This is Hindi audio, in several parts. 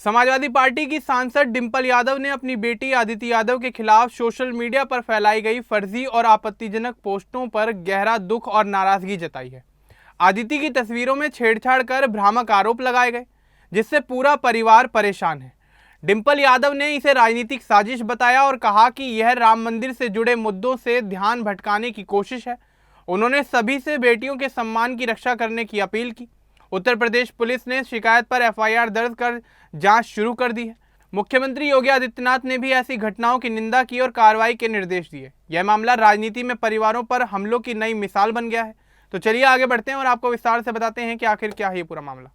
समाजवादी पार्टी की सांसद डिंपल यादव ने अपनी बेटी आदिति यादव के खिलाफ सोशल मीडिया पर फैलाई गई फर्जी और आपत्तिजनक पोस्टों पर गहरा दुख और नाराजगी जताई है। आदिति की तस्वीरों में छेड़छाड़ कर भ्रामक आरोप लगाए गए, जिससे पूरा परिवार परेशान है। डिंपल यादव ने इसे राजनीतिक साजिश बताया और कहा कि यह राम मंदिर से जुड़े मुद्दों से ध्यान भटकाने की कोशिश है। उन्होंने सभी से बेटियों के सम्मान की रक्षा करने की अपील की। उत्तर प्रदेश पुलिस ने शिकायत पर एफआईआर दर्ज कर जांच शुरू कर दी है। मुख्यमंत्री योगी आदित्यनाथ ने भी ऐसी घटनाओं की निंदा की और कार्रवाई के निर्देश दिए। यह मामला राजनीति में परिवारों पर हमलों की नई मिसाल बन गया है। तो चलिए आगे बढ़ते हैं और आपको विस्तार से बताते हैं कि आखिर क्या है ये पूरा मामला।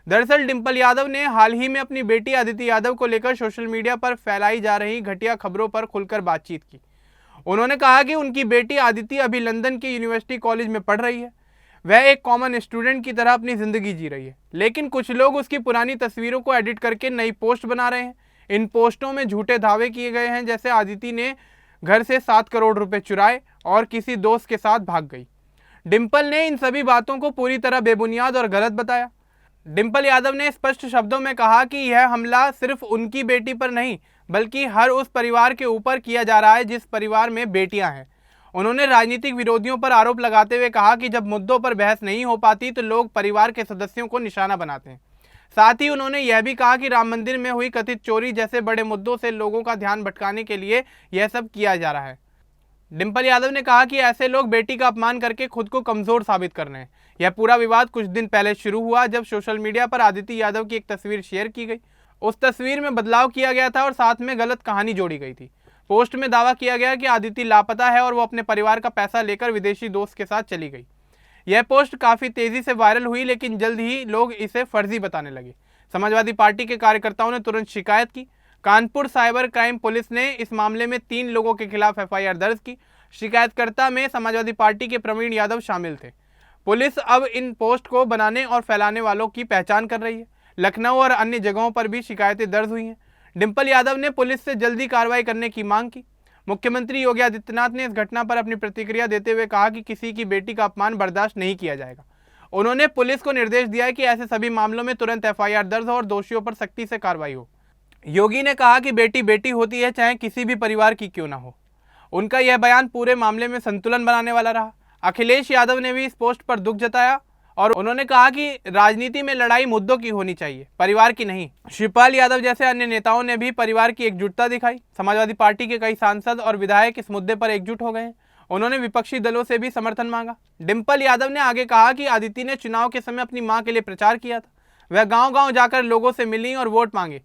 दरअसल डिंपल यादव ने हाल ही में अपनी बेटी आदिति यादव को लेकर सोशल मीडिया पर फैलाई जा रही घटिया खबरों पर खुलकर बातचीत की। उन्होंने कहा कि उनकी बेटी आदिति अभी लंदन के यूनिवर्सिटी कॉलेज में पढ़ रही है। वह एक कॉमन स्टूडेंट की तरह अपनी जिंदगी जी रही है, लेकिन कुछ लोग उसकी पुरानी तस्वीरों को एडिट करके नई पोस्ट बना रहे हैं। इन पोस्टों में झूठे दावे किए गए हैं, जैसे आदिति ने घर से 7 करोड़ रुपए चुराए और किसी दोस्त के साथ भाग गई। डिंपल ने इन सभी बातों को पूरी तरह बेबुनियाद और गलत बताया। डिंपल यादव ने स्पष्ट शब्दों में कहा कि यह हमला सिर्फ उनकी बेटी पर नहीं, बल्कि हर उस परिवार के ऊपर किया जा रहा है जिस परिवार में बेटियां हैं। उन्होंने राजनीतिक विरोधियों पर आरोप लगाते हुए कहा कि जब मुद्दों पर बहस नहीं हो पाती तो लोग परिवार के सदस्यों को निशाना बनाते हैं। साथ ही उन्होंने यह भी कहा कि राम मंदिर में हुई कथित चोरी जैसे बड़े मुद्दों से लोगों का ध्यान भटकाने के लिए यह सब किया जा रहा है। डिंपल यादव ने कहा कि ऐसे लोग बेटी का अपमान करके खुद को कमजोर साबित कर रहे हैं। यह पूरा विवाद कुछ दिन पहले शुरू हुआ, जब सोशल मीडिया पर आदिति यादव की एक तस्वीर शेयर की गई। उस तस्वीर में बदलाव किया गया था और साथ में गलत कहानी जोड़ी गई थी। पोस्ट में दावा किया गया कि आदिति लापता है और वो अपने परिवार का पैसा लेकर विदेशी दोस्त के साथ चली गई। यह पोस्ट काफ़ी तेज़ी से वायरल हुई, लेकिन जल्द ही लोग इसे फर्जी बताने लगे। समाजवादी पार्टी के कार्यकर्ताओं ने तुरंत शिकायत की। कानपुर साइबर क्राइम पुलिस ने इस मामले में 3 लोगों के खिलाफ एफआईआर दर्ज की। शिकायतकर्ता में समाजवादी पार्टी के प्रवीण यादव शामिल थे। पुलिस अब इन पोस्ट को बनाने और फैलाने वालों की पहचान कर रही है। लखनऊ और अन्य जगहों पर भी शिकायतें दर्ज हुई हैं। डिंपल यादव ने पुलिस से जल्दी कार्रवाई करने की मांग की। मुख्यमंत्री योगी आदित्यनाथ ने इस घटना पर अपनी प्रतिक्रिया देते हुए कहा कि किसी की बेटी का अपमान बर्दाश्त नहीं किया जाएगा। उन्होंने पुलिस को निर्देश दिया है कि ऐसे सभी मामलों में तुरंत एफआईआर दर्ज हो और दोषियों पर सख्ती से कार्रवाई हो। योगी ने कहा कि बेटी बेटी होती है, चाहे किसी भी परिवार की क्यों ना हो। उनका यह बयान पूरे मामले में संतुलन बनाने वाला रहा। अखिलेश यादव ने भी इस पोस्ट पर दुख जताया और उन्होंने कहा कि राजनीति में लड़ाई मुद्दों की होनी चाहिए, परिवार की नहीं। शिवपाल यादव जैसे अन्य नेताओं ने भी परिवार की एकजुटता दिखाई। समाजवादी पार्टी के कई सांसद और विधायक इस मुद्दे पर एकजुट हो गए हैं। उन्होंने विपक्षी दलों से भी समर्थन मांगा। डिंपल यादव ने आगे कहा कि आदिति ने चुनाव के समय अपनी मां के लिए प्रचार किया था। वह गांव-गांव जाकर लोगों से मिली और वोट मांगे।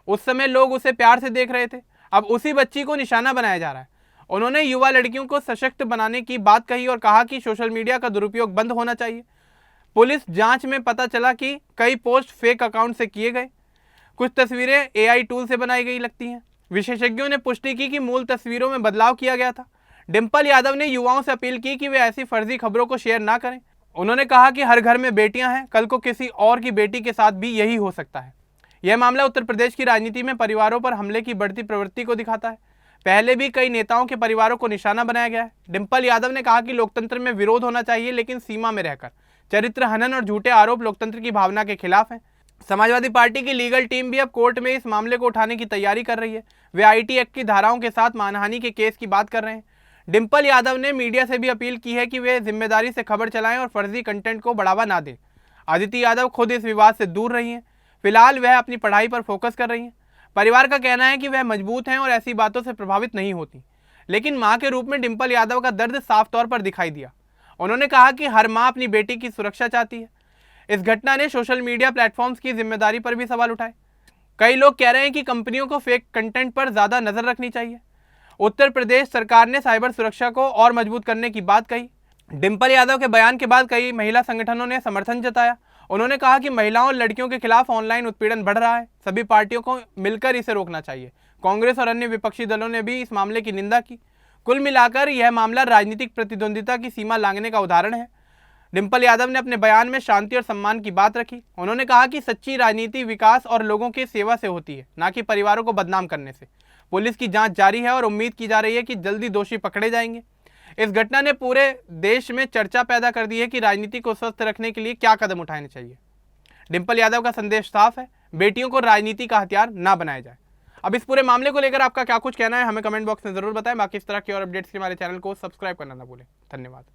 उस समय लोग उसे प्यार से देख रहे थे। अब उसी बच्ची को निशाना बनाया जा रहा है। उन्होंने युवा लड़कियों को सशक्त बनाने की बात कही और कहा कि सोशल मीडिया का दुरुपयोग बंद होना चाहिए। पुलिस जांच में पता चला कि कई पोस्ट फेक अकाउंट से किए गए। कुछ तस्वीरें एआई टूल से बनाई गई लगती हैं। विशेषज्ञों ने पुष्टि की कि मूल तस्वीरों में बदलाव किया गया था। डिंपल यादव ने युवाओं से अपील की कि वे ऐसी फर्जी खबरों को शेयर ना करें। उन्होंने कहा कि हर घर में बेटियां हैं, कल को किसी और की बेटी के साथ भी यही हो सकता है। यह मामला उत्तर प्रदेश की राजनीति में परिवारों पर हमले की बढ़ती प्रवृत्ति को दिखाता है। पहले भी कई नेताओं के परिवारों को निशाना बनाया गया है। डिंपल यादव ने कहा कि लोकतंत्र में विरोध होना चाहिए, लेकिन सीमा में रहकर। चरित्र हनन और झूठे आरोप लोकतंत्र की भावना के खिलाफ हैं। समाजवादी पार्टी की लीगल टीम भी अब कोर्ट में इस मामले को उठाने की तैयारी कर रही है। वे आईटी एक्ट की धाराओं के साथ मानहानि के केस की बात कर रहे हैं। डिंपल यादव ने मीडिया से भी अपील की है कि वे जिम्मेदारी से खबर चलाएं और फर्जी कंटेंट को बढ़ावा ना दें। आदिति यादव खुद इस विवाद से दूर रही हैं। फिलहाल वह अपनी पढ़ाई पर फोकस कर रही हैं। परिवार का कहना है कि वह मजबूत हैं और ऐसी बातों से प्रभावित नहीं होती। लेकिन मां के रूप में डिंपल यादव का दर्द साफ तौर पर दिखाई दिया। उन्होंने कहा कि हर मां अपनी बेटी की सुरक्षा चाहती है। इस घटना ने सोशल मीडिया प्लेटफॉर्म्स की जिम्मेदारी पर भी सवाल उठाए। कई लोग कह रहे हैं कि कंपनियों को फेक कंटेंट पर ज़्यादा नजर रखनी चाहिए। उत्तर प्रदेश सरकार ने साइबर सुरक्षा को और मजबूत करने की बात कही। डिंपल यादव के बयान के बाद कई महिला संगठनों ने समर्थन जताया। उन्होंने कहा कि महिलाओं और लड़कियों के खिलाफ ऑनलाइन उत्पीड़न बढ़ रहा है। सभी पार्टियों को मिलकर इसे रोकना चाहिए। कांग्रेस और अन्य विपक्षी दलों ने भी इस मामले की निंदा की। कुल मिलाकर यह मामला राजनीतिक प्रतिद्वंदिता की सीमा लांघने का उदाहरण है। डिंपल यादव ने अपने बयान में शांति और सम्मान की बात रखी। उन्होंने कहा कि सच्ची राजनीति विकास और लोगों की सेवा से होती है, न कि परिवारों को बदनाम करने से। पुलिस की जांच जारी है और उम्मीद की जा रही है कि जल्दी दोषी पकड़े जाएंगे। इस घटना ने पूरे देश में चर्चा पैदा कर दी है कि राजनीति को स्वस्थ रखने के लिए क्या कदम उठाने चाहिए। डिंपल यादव का संदेश साफ है। बेटियों को राजनीति का हथियार ना बनाया जाए। अब इस पूरे मामले को लेकर आपका क्या कुछ कहना है हमें कमेंट बॉक्स में जरूर बताएं। बाकी इस तरह की और अपडेट्स के लिए हमारे चैनल को सब्सक्राइब करना ना भूलें। धन्यवाद।